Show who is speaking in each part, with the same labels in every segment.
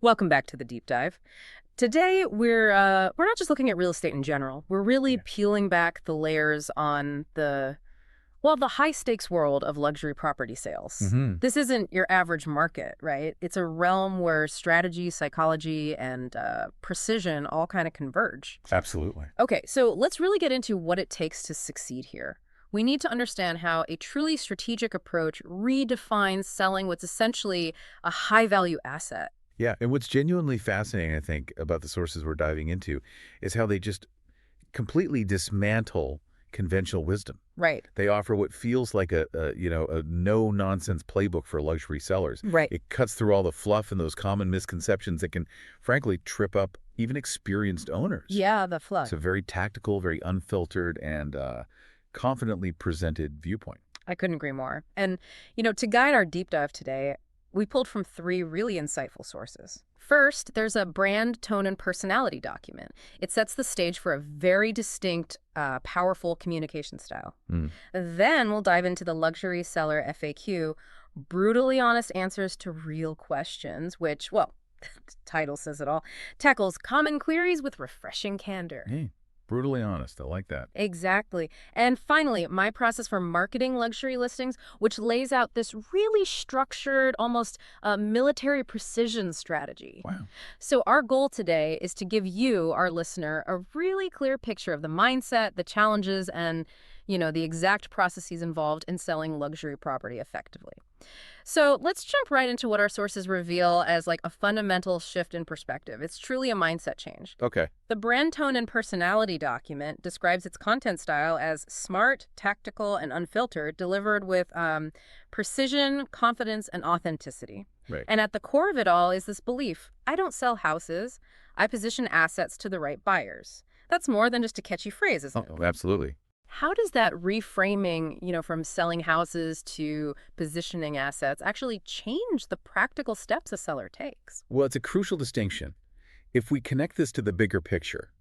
Speaker 1: Welcome back to the deep dive. Today we're not just looking at real estate in general. We're really
Speaker 2: Yeah.
Speaker 1: peeling back the layers on the high stakes world of luxury property sales.
Speaker 2: hmm
Speaker 1: This isn't your average market, right? It's a realm where strategy, psychology, and precision all kind of converge.
Speaker 2: Absolutely.
Speaker 1: Okay, so let's really get into what it takes to succeed here. We need to understand how a truly strategic approach redefines selling what's essentially a high value asset.
Speaker 2: Yeah. And what's genuinely fascinating, I think, about the sources we're diving into is how they just completely dismantle conventional wisdom.
Speaker 1: Right.
Speaker 2: They offer what feels like a no-nonsense playbook for luxury sellers.
Speaker 1: Right.
Speaker 2: It cuts through all the fluff and those common misconceptions that can, frankly, trip up even experienced owners.
Speaker 1: Yeah, the
Speaker 2: It's
Speaker 1: fluff.
Speaker 2: a very tactical, very unfiltered, and confidently presented viewpoint.
Speaker 1: I couldn't agree more. And, to guide our deep dive today, we pulled from three really insightful sources. First, there's a brand, tone, and personality document. It sets the stage for a very distinct, powerful communication style.
Speaker 2: Mm.
Speaker 1: Then we'll dive into the luxury seller FAQ, brutally honest answers to real questions, which, well, the title says it all, tackles common queries with refreshing candor.
Speaker 2: Hey, brutally honest. I like that.
Speaker 1: Exactly. And finally, my process for marketing luxury listings, which lays out this really structured, almost military precision strategy.
Speaker 2: Wow.
Speaker 1: So our goal today is to give you, our listener, a really clear picture of the mindset, the challenges, and, the exact processes involved in selling luxury property effectively. So let's jump right into what our sources reveal as like a fundamental shift in perspective. It's truly a mindset change.
Speaker 2: Okay.
Speaker 1: The brand tone and personality document describes its content style as smart, tactical, and unfiltered, delivered with precision, confidence, and authenticity.
Speaker 2: Right.
Speaker 1: And at the core of it all is this belief: I don't sell houses, I position assets to the right buyers. That's more than just a catchy phrase, isn't it?
Speaker 2: Oh, absolutely.
Speaker 1: How does that reframing, from selling houses to positioning assets actually change the practical steps a seller takes?
Speaker 2: Well, it's a crucial distinction. If we connect this to the bigger picture,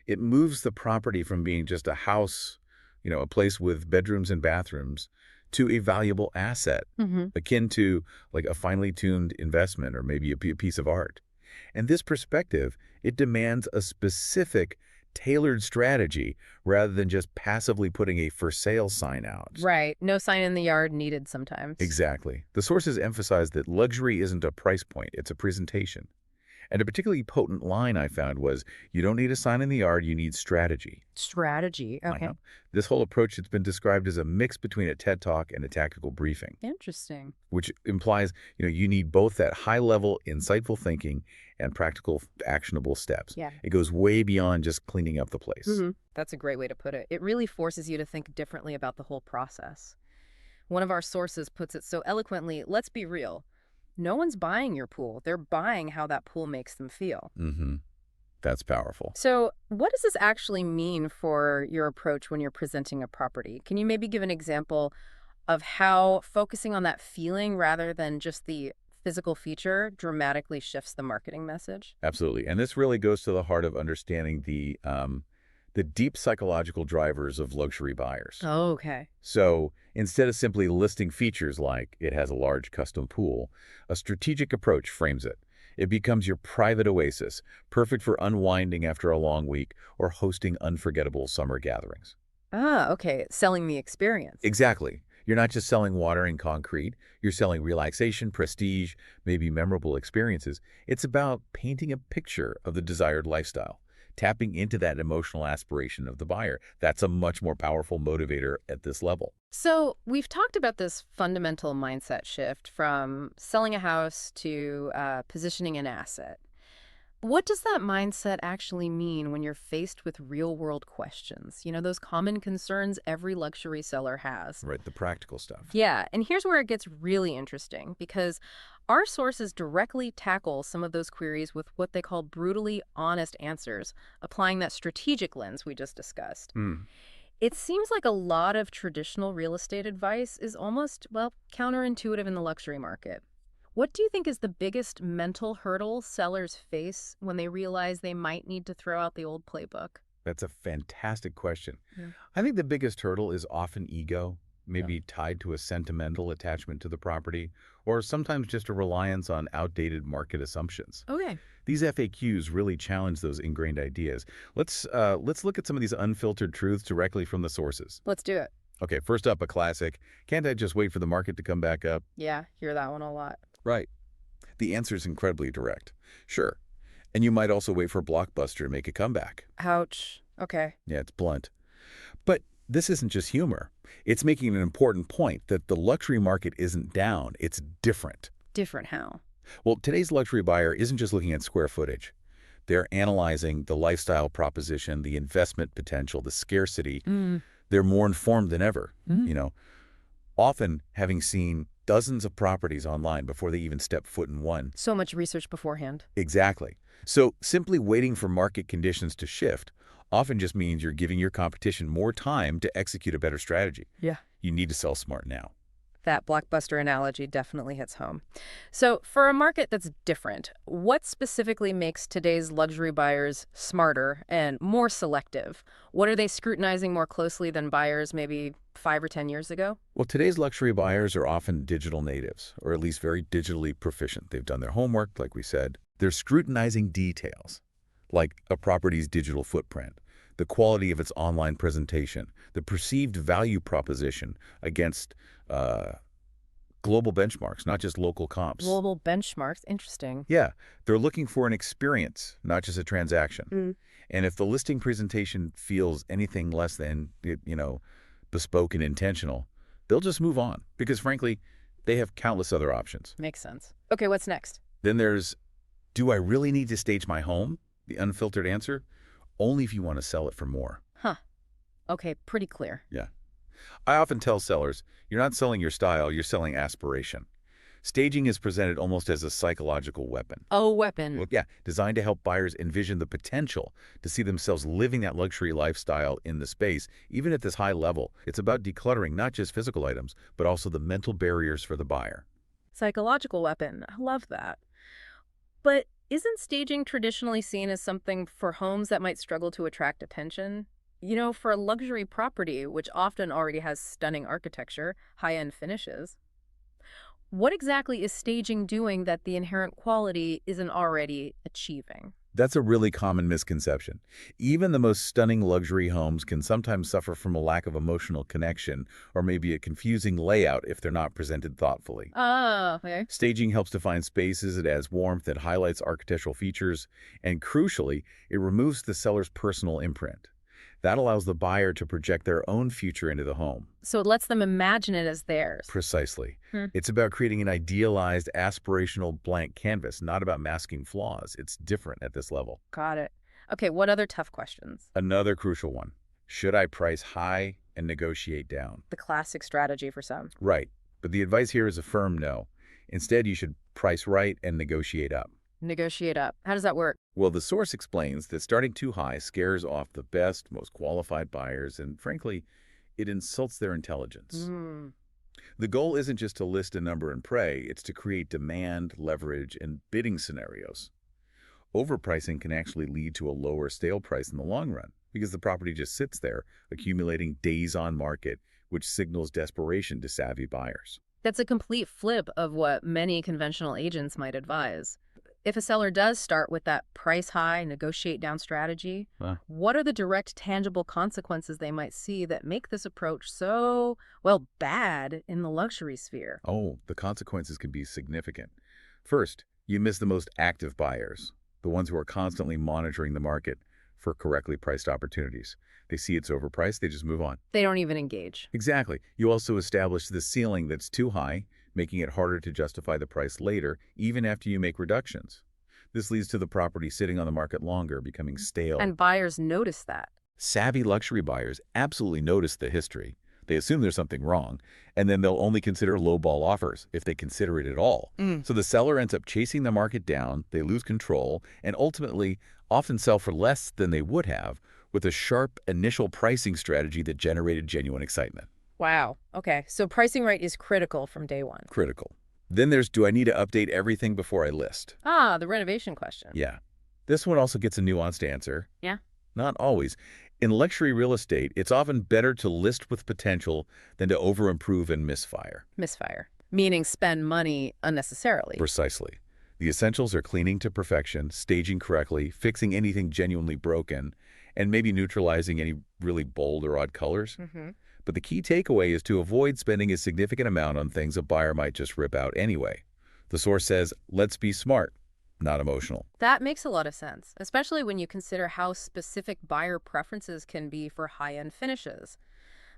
Speaker 2: it moves the property from being just a house, a place with bedrooms and bathrooms, to a valuable asset,
Speaker 1: Mm-hmm.
Speaker 2: akin to like a finely tuned investment or maybe a piece of art. And this perspective, it demands a specific, tailored strategy rather than just passively putting a for sale sign out.
Speaker 1: Right. No sign in the yard needed sometimes.
Speaker 2: Exactly. The sources emphasize that luxury isn't a price point, it's a presentation. And a particularly potent line I found was, you don't need a sign in the yard, you need strategy.
Speaker 1: Strategy.
Speaker 2: I
Speaker 1: Okay.
Speaker 2: know. This whole approach has been described as a mix between a TED Talk and a tactical briefing,
Speaker 1: Interesting.
Speaker 2: which implies, you need both that high-level, insightful thinking and practical, actionable steps.
Speaker 1: Yeah.
Speaker 2: It goes way beyond just cleaning up the place.
Speaker 1: That's a great way to put it. It really forces you to think differently about the whole process. One of our sources puts it so eloquently: let's be real. No one's buying your pool. They're buying how that pool makes them feel.
Speaker 2: Mm-hmm. That's powerful.
Speaker 1: So, what does this actually mean for your approach when you're presenting a property? Can you maybe give an example of how focusing on that feeling rather than just the physical feature dramatically shifts the marketing message?
Speaker 2: Absolutely. And this really goes to the heart of understanding the deep psychological drivers of luxury buyers.
Speaker 1: Oh, okay.
Speaker 2: So instead of simply listing features like it has a large custom pool, a strategic approach frames it. It becomes your private oasis, perfect for unwinding after a long week or hosting unforgettable summer gatherings.
Speaker 1: Ah, okay. Selling the experience.
Speaker 2: Exactly. You're not just selling water and concrete. You're selling relaxation, prestige, maybe memorable experiences. It's about painting a picture of the desired lifestyle, tapping into that emotional aspiration of the buyer. That's a much more powerful motivator at this level.
Speaker 1: So, we've talked about this fundamental mindset shift from selling a house to positioning an asset. What does that mindset actually mean when you're faced with real-world questions? Those common concerns every luxury seller has.
Speaker 2: Right, the practical stuff.
Speaker 1: Yeah, and here's where it gets really interesting, because our sources directly tackle some of those queries with what they call brutally honest answers, applying that strategic lens we just discussed.
Speaker 2: Hmm.
Speaker 1: It seems like a lot of traditional real estate advice is almost, well, counterintuitive in the luxury market. What do you think is the biggest mental hurdle sellers face when they realize they might need to throw out the old playbook?
Speaker 2: That's a fantastic question.
Speaker 1: Yeah.
Speaker 2: I think the biggest hurdle is often ego. maybe tied to a sentimental attachment to the property, or sometimes just a reliance on outdated market assumptions.
Speaker 1: Okay.
Speaker 2: These FAQs really challenge those ingrained ideas. Let's look at some of these unfiltered truths directly from the sources.
Speaker 1: Let's do it.
Speaker 2: Okay, first up, a classic. Can't I just wait for the market to come back up?
Speaker 1: Yeah, hear that one a lot.
Speaker 2: Right. The answer is incredibly direct. Sure. And you might also wait for Blockbuster to make a comeback.
Speaker 1: Ouch. Okay.
Speaker 2: Yeah, it's blunt. But this isn't just humor. It's making an important point that the luxury market isn't down, it's different.
Speaker 1: Different how?
Speaker 2: Well, today's luxury buyer isn't just looking at square footage. They're analyzing the lifestyle proposition, the investment potential, the scarcity. They're more informed than ever, often having seen dozens of properties online before they even step foot in one.
Speaker 1: So much research beforehand.
Speaker 2: Exactly. So simply waiting for market conditions to shift often just means you're giving your competition more time to execute a better strategy.
Speaker 1: Yeah.
Speaker 2: You need to sell smart now.
Speaker 1: That Blockbuster analogy definitely hits home. So for a market that's different, what specifically makes today's luxury buyers smarter and more selective? What are they scrutinizing more closely than buyers maybe 5 or 10 years ago?
Speaker 2: Well, today's luxury buyers are often digital natives, or at least very digitally proficient. They've done their homework, like we said. They're scrutinizing details, like a property's digital footprint, the quality of its online presentation, the perceived value proposition against global benchmarks, not just local comps.
Speaker 1: Global benchmarks. Interesting.
Speaker 2: Yeah, they're looking for an experience, not just a transaction. And if the listing presentation feels anything less than, bespoke and intentional, they'll just move on because, frankly, they have countless other options.
Speaker 1: Makes sense. Okay, what's next?
Speaker 2: Then there's, do I really need to stage my home? The unfiltered answer, only if you want to sell it for more.
Speaker 1: Huh. Okay, pretty clear.
Speaker 2: Yeah. I often tell sellers, you're not selling your style, you're selling aspiration. Staging is presented almost as a psychological weapon.
Speaker 1: Oh, weapon.
Speaker 2: Well, yeah, designed to help buyers envision the potential to see themselves living that luxury lifestyle in the space, even at this high level. It's about decluttering not just physical items, but also the mental barriers for the buyer.
Speaker 1: Psychological weapon. I love that. But isn't staging traditionally seen as something for homes that might struggle to attract attention? For a luxury property, which often already has stunning architecture, high-end finishes. What exactly is staging doing that the inherent quality isn't already achieving?
Speaker 2: That's a really common misconception. Even the most stunning luxury homes can sometimes suffer from a lack of emotional connection or maybe a confusing layout if they're not presented thoughtfully.
Speaker 1: Ah, okay.
Speaker 2: Staging helps define spaces, it adds warmth, it highlights architectural features, and crucially, it removes the seller's personal imprint. That allows the buyer to project their own future into the home.
Speaker 1: So it lets them imagine it as theirs.
Speaker 2: Precisely. It's about creating an idealized, aspirational blank canvas, not about masking flaws. It's different at this level.
Speaker 1: Got it. Okay, what other tough questions?
Speaker 2: Another crucial one. Should I price high and negotiate down?
Speaker 1: The classic strategy for some.
Speaker 2: Right. But the advice here is a firm no. Instead, you should price right and negotiate up.
Speaker 1: Negotiate up. How does that work?
Speaker 2: Well, the source explains that starting too high scares off the best, most qualified buyers, and frankly, it insults their intelligence. The goal isn't just to list a number and pray, it's to create demand, leverage, and bidding scenarios. Overpricing can actually lead to a lower sale price in the long run because the property just sits there, accumulating days on market, which signals desperation to savvy buyers.
Speaker 1: That's a complete flip of what many conventional agents might advise. If a seller does start with that price high, negotiate down strategy, what are the direct tangible consequences they might see that make this approach so, bad in the luxury sphere?
Speaker 2: Oh, the consequences can be significant. First, you miss the most active buyers, the ones who are constantly monitoring the market for correctly priced opportunities. They see it's overpriced, they just move on.
Speaker 1: They don't even engage.
Speaker 2: Exactly. You also establish the ceiling that's too high, making it harder to justify the price later, even after you make reductions. This leads to the property sitting on the market longer, becoming stale.
Speaker 1: And buyers notice that.
Speaker 2: Savvy luxury buyers absolutely notice the history. They assume there's something wrong, and then they'll only consider lowball offers, if they consider it at all. So the seller ends up chasing the market down, they lose control, and ultimately often sell for less than they would have with a sharp initial pricing strategy that generated genuine excitement.
Speaker 1: Wow. Okay. So pricing right is critical from day one.
Speaker 2: Critical. Then there's, do I need to update everything before I list?
Speaker 1: Ah, the renovation question.
Speaker 2: Yeah. This one also gets a nuanced answer.
Speaker 1: Yeah.
Speaker 2: Not always. In luxury real estate, it's often better to list with potential than to over-improve and misfire.
Speaker 1: Misfire. Meaning spend money unnecessarily.
Speaker 2: Precisely. The essentials are cleaning to perfection, staging correctly, fixing anything genuinely broken, and maybe neutralizing any really bold or odd colors. But the key takeaway is to avoid spending a significant amount on things a buyer might just rip out anyway. The source says, let's be smart, not emotional.
Speaker 1: That makes a lot of sense, especially when you consider how specific buyer preferences can be for high-end finishes.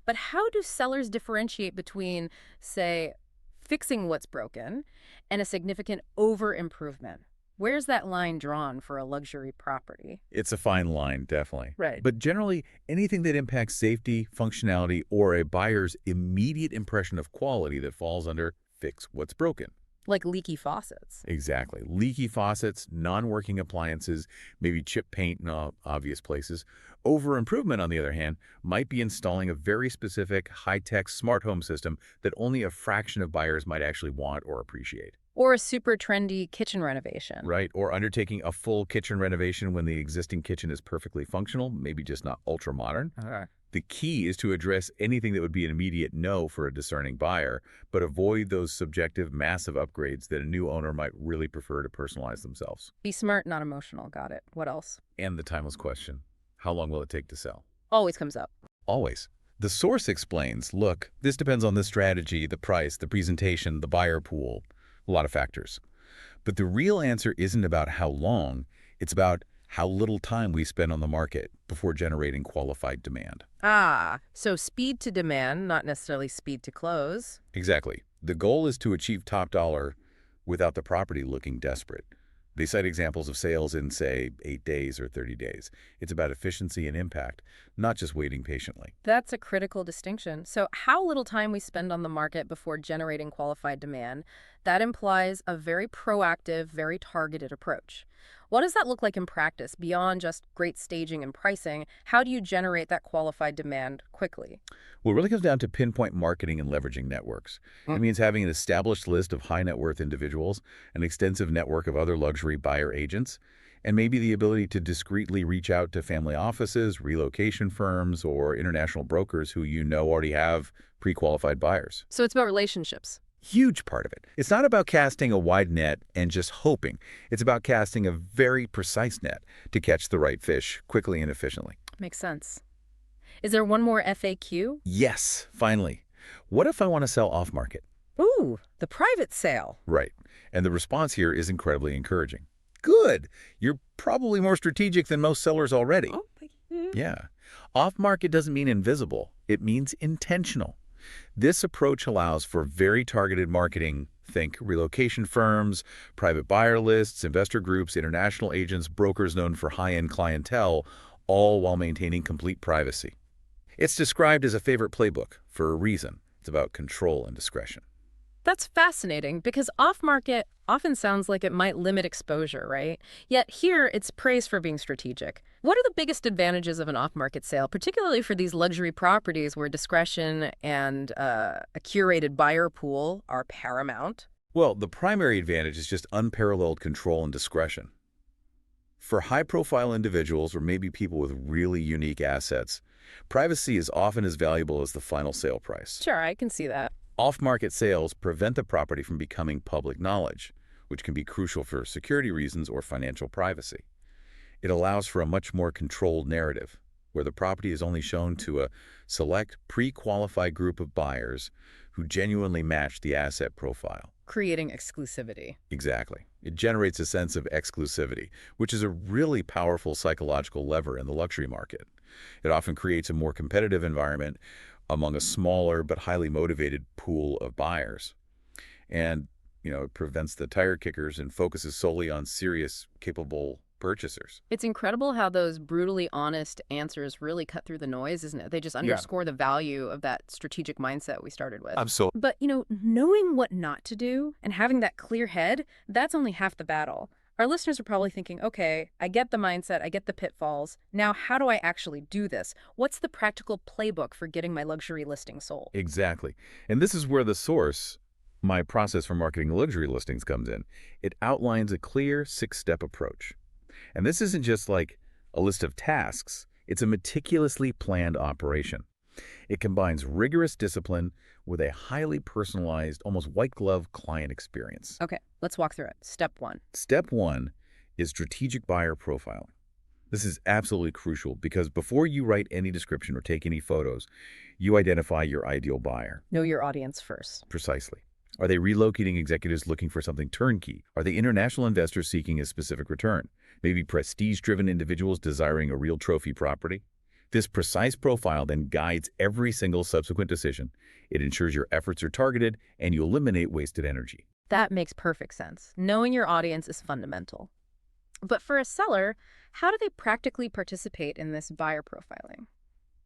Speaker 1: But how do sellers differentiate between, say, fixing what's broken and a significant over-improvement? Where's that line drawn for a luxury property?
Speaker 2: It's a fine line, definitely.
Speaker 1: Right.
Speaker 2: But generally, anything that impacts safety, functionality, or a buyer's immediate impression of quality that falls under fix what's broken.
Speaker 1: Like leaky faucets.
Speaker 2: Exactly. Leaky faucets, non-working appliances, maybe chip paint in obvious places. Over-improvement, on the other hand, might be installing a very specific high-tech smart home system that only a fraction of buyers might actually want or appreciate.
Speaker 1: Or a super trendy kitchen renovation.
Speaker 2: Right, or undertaking a full kitchen renovation when the existing kitchen is perfectly functional, maybe just not ultra-modern.
Speaker 1: Okay.
Speaker 2: The key is to address anything that would be an immediate no for a discerning buyer, but avoid those subjective, massive upgrades that a new owner might really prefer to personalize themselves.
Speaker 1: Be smart, not emotional. Got it. What else?
Speaker 2: And the timeless question, how long will it take to sell?
Speaker 1: Always comes up.
Speaker 2: Always. The source explains, look, this depends on the strategy, the price, the presentation, the buyer pool, a lot of factors. But the real answer isn't about how long, it's about how little time we spend on the market before generating qualified demand.
Speaker 1: Ah, so speed to demand, not necessarily speed to close.
Speaker 2: Exactly. The goal is to achieve top dollar without the property looking desperate. They cite examples of sales in, say, 8 days or 30 days. It's about efficiency and impact, not just waiting patiently.
Speaker 1: That's a critical distinction. So how little time we spend on the market before generating qualified demand, that implies a very proactive, very targeted approach. What does that look like in practice beyond just great staging and pricing? How do you generate that qualified demand quickly?
Speaker 2: Well, it really comes down to pinpoint marketing and leveraging networks. It means having an established list of high net worth individuals, an extensive network of other luxury buyer agents, and maybe the ability to discreetly reach out to family offices, relocation firms, or international brokers who you know already have pre-qualified buyers.
Speaker 1: So it's about relationships.
Speaker 2: Huge part of it. It's not about casting a wide net and just hoping. It's about casting a very precise net to catch the right fish quickly and efficiently.
Speaker 1: Makes sense. Is there one more FAQ?
Speaker 2: Yes, finally. What if I want to sell off-market?
Speaker 1: Ooh, the private sale.
Speaker 2: Right. And the response here is incredibly encouraging. Good. You're probably more strategic than most sellers already.
Speaker 1: Oh,
Speaker 2: Yeah. Off-market doesn't mean invisible. It means intentional. This approach allows for very targeted marketing. Think relocation firms, private buyer lists, investor groups, international agents, brokers known for high-end clientele, all while maintaining complete privacy. It's described as a favorite playbook for a reason. It's about control and discretion.
Speaker 1: That's fascinating because off-market often sounds like it might limit exposure, right? Yet here it's praised for being strategic. What are the biggest advantages of an off-market sale, particularly for these luxury properties where discretion and a curated buyer pool are paramount?
Speaker 2: Well, the primary advantage is just unparalleled control and discretion. For high-profile individuals or maybe people with really unique assets, privacy is often as valuable as the final sale price.
Speaker 1: Sure, I can see that.
Speaker 2: Off-market sales prevent the property from becoming public knowledge, which can be crucial for security reasons or financial privacy. It allows for a much more controlled narrative, where the property is only shown to a select, pre-qualified group of buyers who genuinely match the asset profile.
Speaker 1: Creating exclusivity.
Speaker 2: Exactly. It generates a sense of exclusivity, which is a really powerful psychological lever in the luxury market. It often creates a more competitive environment among a smaller but highly motivated pool of buyers. And, it prevents the tire kickers and focuses solely on serious, capable purchasers.
Speaker 1: It's incredible how those brutally honest answers really cut through the noise, isn't it? They just underscore the value of that strategic mindset we started with.
Speaker 2: Absolutely.
Speaker 1: But, knowing what not to do and having that clear head, that's only half the battle. Our listeners are probably thinking, okay, I get the mindset, I get the pitfalls. Now, how do I actually do this? What's the practical playbook for getting my luxury listing sold?
Speaker 2: Exactly. And this is where the source, my process for marketing luxury listings, comes in. It outlines a clear 6-step approach. And this isn't just like a list of tasks. It's a meticulously planned operation. It combines rigorous discipline with a highly personalized, almost white-glove client experience.
Speaker 1: Okay, let's walk through it. Step one.
Speaker 2: Step one is strategic buyer profiling. This is absolutely crucial because before you write any description or take any photos, you identify your ideal buyer.
Speaker 1: Know your audience first.
Speaker 2: Precisely. Are they relocating executives looking for something turnkey? Are they international investors seeking a specific return? Maybe prestige-driven individuals desiring a real trophy property? This precise profile then guides every single subsequent decision. It ensures your efforts are targeted and you eliminate wasted energy.
Speaker 1: That makes perfect sense. Knowing your audience is fundamental. But for a seller, how do they practically participate in this buyer profiling?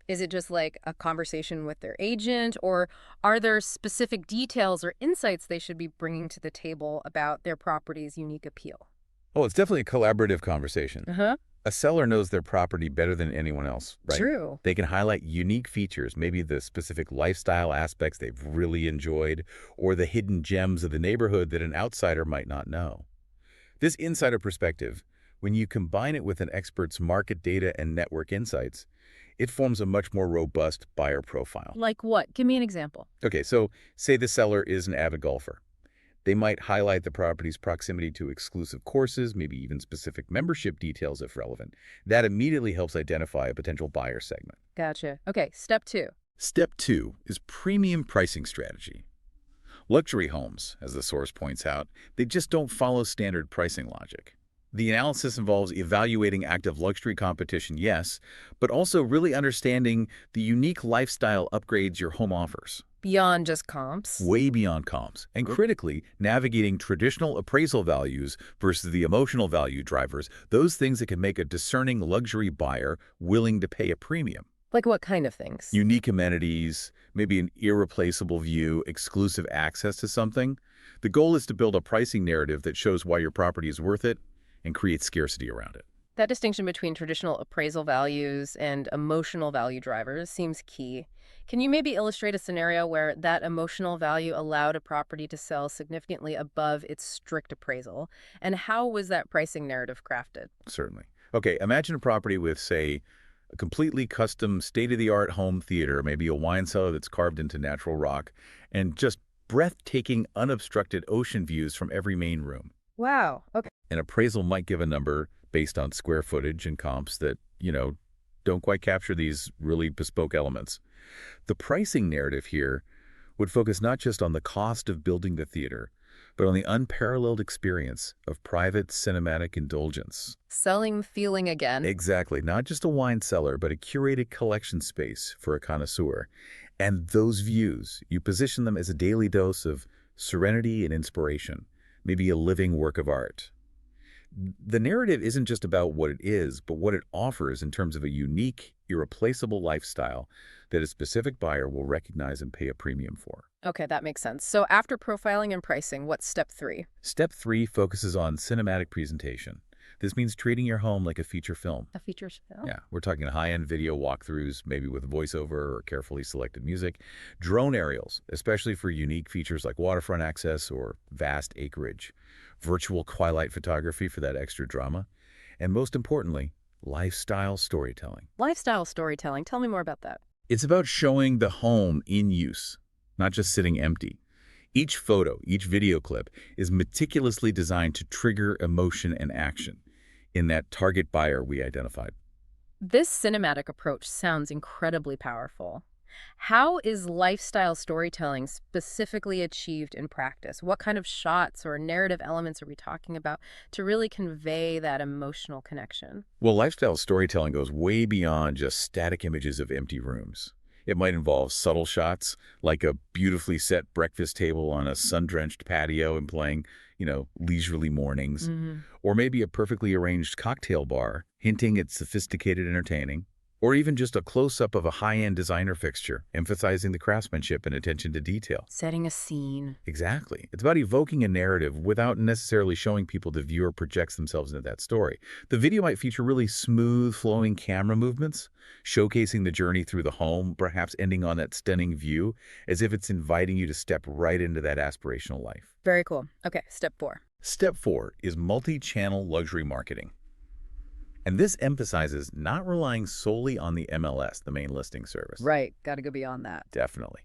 Speaker 1: Is it just like a conversation with their agent, or are there specific details or insights they should be bringing to the table about their property's unique appeal?
Speaker 2: Oh, it's definitely a collaborative conversation.
Speaker 1: Uh-huh.
Speaker 2: A seller knows their property better than anyone else, right?
Speaker 1: True.
Speaker 2: They can highlight unique features, maybe the specific lifestyle aspects they've really enjoyed, or the hidden gems of the neighborhood that an outsider might not know. This insider perspective, when you combine it with an expert's market data and network insights, it forms a much more robust buyer profile.
Speaker 1: Like what? Give me an example.
Speaker 2: Okay, so say the seller is an avid golfer. They might highlight the property's proximity to exclusive courses, maybe even specific membership details if relevant. That immediately helps identify a potential buyer segment.
Speaker 1: Gotcha. Okay, step two.
Speaker 2: Step two is premium pricing strategy. Luxury homes, as the source points out, they just don't follow standard pricing logic. The analysis involves evaluating active luxury competition, yes, but also really understanding the unique lifestyle upgrades your home offers.
Speaker 1: Beyond just comps.
Speaker 2: Way beyond comps, and critically, navigating traditional appraisal values versus the emotional value drivers, those things that can make a discerning luxury buyer willing to pay a premium.
Speaker 1: Like what kind of things?
Speaker 2: Unique amenities, maybe an irreplaceable view, exclusive access to something. The goal is to build a pricing narrative that shows why your property is worth it and create scarcity around it.
Speaker 1: That distinction between traditional appraisal values and emotional value drivers seems key. Can you maybe illustrate a scenario where that emotional value allowed a property to sell significantly above its strict appraisal? And how was that pricing narrative crafted?
Speaker 2: Certainly. Okay, imagine a property with, say, a completely custom state-of-the-art home theater, maybe a wine cellar that's carved into natural rock, and just breathtaking, unobstructed ocean views from every main room.
Speaker 1: Wow. Okay.
Speaker 2: An appraisal might give a number based on square footage and comps that, don't quite capture these really bespoke elements. The pricing narrative here would focus not just on the cost of building the theater, but on the unparalleled experience of private cinematic indulgence.
Speaker 1: Selling the feeling again.
Speaker 2: Exactly. Not just a wine cellar, but a curated collection space for a connoisseur. And those views, you position them as a daily dose of serenity and inspiration, maybe a living work of art. The narrative isn't just about what it is, but what it offers in terms of a unique, irreplaceable lifestyle that a specific buyer will recognize and pay a premium for.
Speaker 1: Okay, that makes sense. So after profiling and pricing, what's step three?
Speaker 2: Step three focuses on cinematic presentation. This means treating your home like a feature film.
Speaker 1: A feature film?
Speaker 2: Yeah, we're talking high-end video walkthroughs, maybe with voiceover or carefully selected music. Drone aerials, especially for unique features like waterfront access or vast acreage. Virtual twilight photography for that extra drama. And most importantly, lifestyle storytelling.
Speaker 1: Lifestyle storytelling. Tell me more about that.
Speaker 2: It's about showing the home in use, not just sitting empty. Each photo, each video clip is meticulously designed to trigger emotion and action in that target buyer we identified.
Speaker 1: This cinematic approach sounds incredibly powerful. How is lifestyle storytelling specifically achieved in practice? What kind of shots or narrative elements are we talking about to really convey that emotional connection?
Speaker 2: Well, lifestyle storytelling goes way beyond just static images of empty rooms. It might involve subtle shots, like a beautifully set breakfast table on a sun-drenched patio and playing, leisurely mornings. Or maybe a perfectly arranged cocktail bar, hinting at sophisticated entertaining. Or even just a close-up of a high-end designer fixture, emphasizing the craftsmanship and attention to detail.
Speaker 1: Setting a scene.
Speaker 2: Exactly. It's about evoking a narrative without necessarily showing people the viewer projects themselves into that story. The video might feature really smooth, flowing camera movements, showcasing the journey through the home, perhaps ending on that stunning view, as if it's inviting you to step right into that aspirational life.
Speaker 1: Very cool. Okay, step four.
Speaker 2: Step four is multi-channel luxury marketing. And this emphasizes not relying solely on the MLS, the main listing service.
Speaker 1: Right. Got to go beyond that.
Speaker 2: Definitely.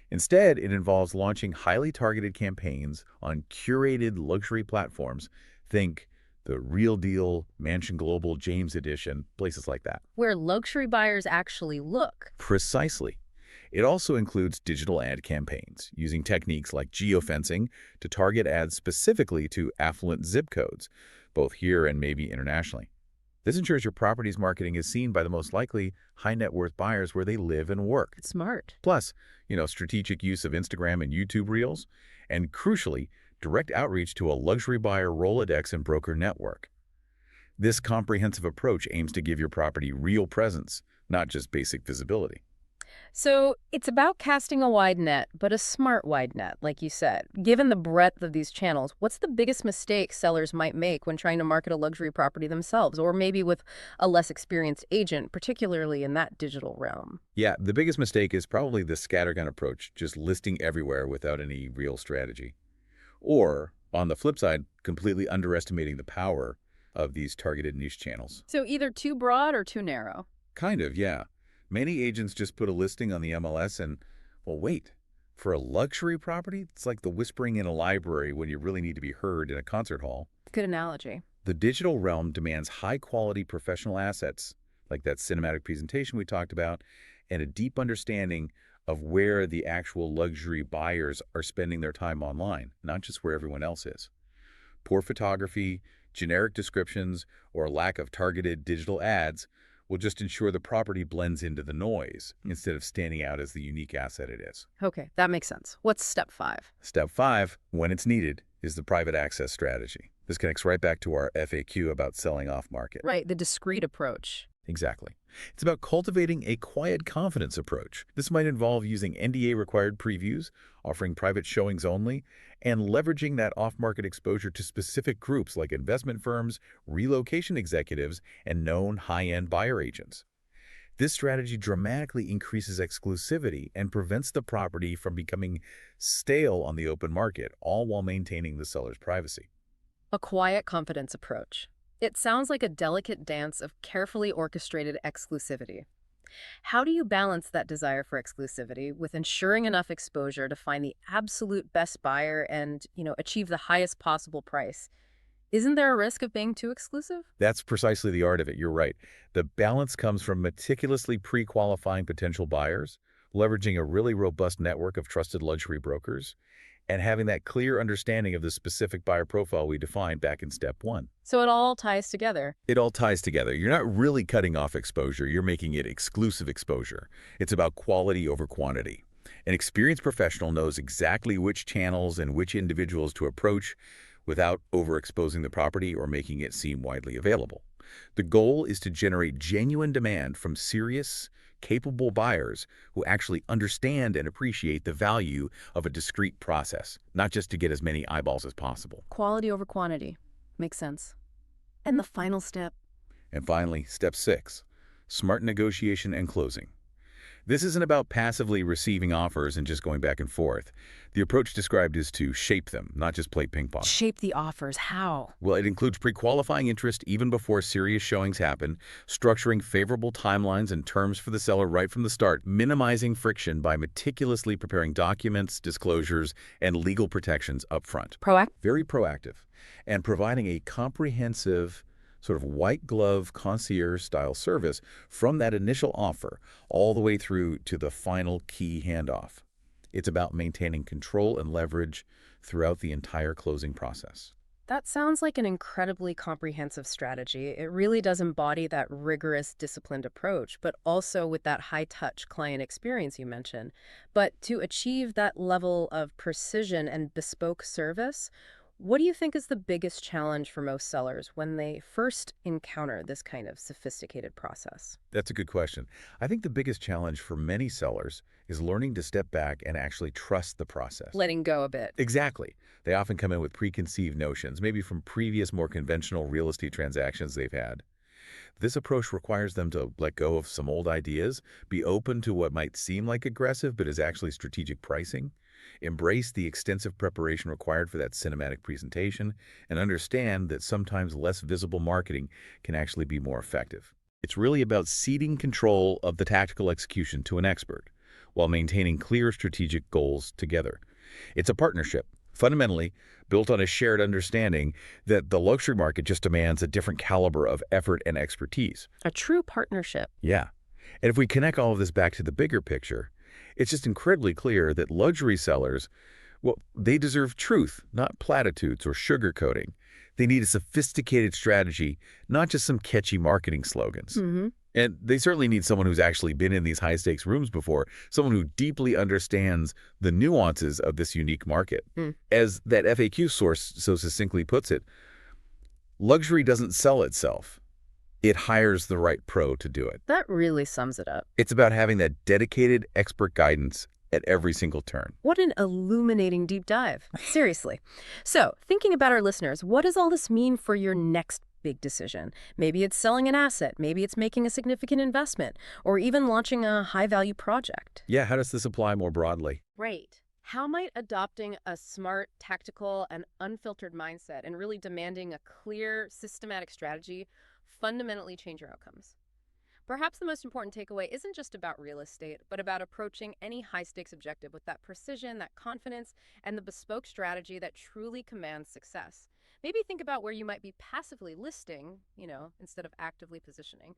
Speaker 2: Instead, it involves launching highly targeted campaigns on curated luxury platforms. Think the Real Deal, Mansion Global, James Edition, places like that.
Speaker 1: Where luxury buyers actually look.
Speaker 2: Precisely. It also includes digital ad campaigns, using techniques like geofencing to target ads specifically to affluent zip codes, both here and maybe internationally. This ensures your property's marketing is seen by the most likely high net worth buyers where they live and work.
Speaker 1: Smart.
Speaker 2: Plus, strategic use of Instagram and YouTube Reels, and crucially, direct outreach to a luxury buyer Rolodex and broker network. This comprehensive approach aims to give your property real presence, not just basic visibility.
Speaker 1: So it's about casting a wide net, but a smart wide net, like you said. Given the breadth of these channels, what's the biggest mistake sellers might make when trying to market a luxury property themselves, or maybe with a less experienced agent, particularly in that digital realm?
Speaker 2: Yeah, the biggest mistake is probably the scattergun approach, just listing everywhere without any real strategy. Or, on the flip side, completely underestimating the power of these targeted niche channels.
Speaker 1: So either too broad or too narrow.
Speaker 2: Kind of, yeah. Many agents just put a listing on the MLS and, well, wait. For a luxury property, it's like the whispering in a library when you really need to be heard in a concert hall.
Speaker 1: Good analogy.
Speaker 2: The digital realm demands high-quality professional assets, like that cinematic presentation we talked about, and a deep understanding of where the actual luxury buyers are spending their time online, not just where everyone else is. Poor photography, generic descriptions, or a lack of targeted digital ads will just ensure the property blends into the noise instead of standing out as the unique asset it is.
Speaker 1: Okay, that makes sense. What's step 5?
Speaker 2: Step 5, when it's needed, is the private access strategy. This connects right back to our FAQ about selling off-market.
Speaker 1: Right, the discreet approach.
Speaker 2: Exactly. It's about cultivating a quiet confidence approach. This might involve using NDA-required previews, offering private showings only, and leveraging that off-market exposure to specific groups like investment firms, relocation executives, and known high-end buyer agents. This strategy dramatically increases exclusivity and prevents the property from becoming stale on the open market, all while maintaining the seller's privacy.
Speaker 1: A quiet confidence approach. It sounds like a delicate dance of carefully orchestrated exclusivity. How do you balance that desire for exclusivity with ensuring enough exposure to find the absolute best buyer and, achieve the highest possible price? Isn't there a risk of being too exclusive?
Speaker 2: That's precisely the art of it. You're right. The balance comes from meticulously pre-qualifying potential buyers, leveraging a really robust network of trusted luxury brokers, and having that clear understanding of the specific buyer profile we defined back in step 1.
Speaker 1: So it all ties together.
Speaker 2: It all ties together. You're not really cutting off exposure. You're making it exclusive exposure. It's about quality over quantity. An experienced professional knows exactly which channels and which individuals to approach without overexposing the property or making it seem widely available. The goal is to generate genuine demand from serious, capable buyers who actually understand and appreciate the value of a discrete process, not just to get as many eyeballs as possible.
Speaker 1: Quality over quantity. Makes sense. And the final step.
Speaker 2: And finally, step 6, smart negotiation and closing. This isn't about passively receiving offers and just going back and forth. The approach described is to shape them, not just play ping pong.
Speaker 1: Shape the offers. How?
Speaker 2: Well, it includes pre-qualifying interest even before serious showings happen, structuring favorable timelines and terms for the seller right from the start, minimizing friction by meticulously preparing documents, disclosures, and legal protections up front.
Speaker 1: Proactive.
Speaker 2: Very proactive. And providing a comprehensive sort of white glove concierge style service from that initial offer all the way through to the final key handoff. It's about maintaining control and leverage throughout the entire closing process.
Speaker 1: That sounds like an incredibly comprehensive strategy. It really does embody that rigorous, disciplined approach, but also with that high-touch client experience you mentioned. But to achieve that level of precision and bespoke service, what do you think is the biggest challenge for most sellers when they first encounter this kind of sophisticated process?
Speaker 2: That's a good question. I think the biggest challenge for many sellers is learning to step back and actually trust the process.
Speaker 1: Letting go a bit.
Speaker 2: Exactly. They often come in with preconceived notions, maybe from previous more conventional real estate transactions they've had. This approach requires them to let go of some old ideas, be open to what might seem like aggressive but is actually strategic pricing, Embrace the extensive preparation required for that cinematic presentation and understand that sometimes less visible marketing can actually be more effective. It's really about ceding control of the tactical execution to an expert while maintaining clear strategic goals together. It's a partnership, fundamentally built on a shared understanding that the luxury market just demands a different caliber of effort and expertise.
Speaker 1: A true partnership.
Speaker 2: Yeah. And if we connect all of this back to the bigger picture, it's just incredibly clear that luxury sellers, well, they deserve truth, not platitudes or sugarcoating. They need a sophisticated strategy, not just some catchy marketing slogans.
Speaker 1: Hmm.
Speaker 2: And they certainly need someone who's actually been in these high-stakes rooms before, someone who deeply understands the nuances of this unique market.
Speaker 1: Mm.
Speaker 2: As that FAQ source so succinctly puts it, luxury doesn't sell itself. It hires the right pro to do it.
Speaker 1: That really sums it up.
Speaker 2: It's about having that dedicated expert guidance at every single turn.
Speaker 1: What an illuminating deep dive. Seriously. So, thinking about our listeners, what does all this mean for your next big decision? Maybe it's selling an asset, maybe it's making a significant investment, or even launching a high-value project.
Speaker 2: Yeah, how does this apply more broadly?
Speaker 1: Right. How might adopting a smart, tactical, and unfiltered mindset and really demanding a clear, systematic strategy fundamentally change your outcomes? Perhaps the most important takeaway isn't just about real estate, but about approaching any high-stakes objective with that precision, that confidence, and the bespoke strategy that truly commands success. Maybe think about where you might be passively listing, instead of actively positioning.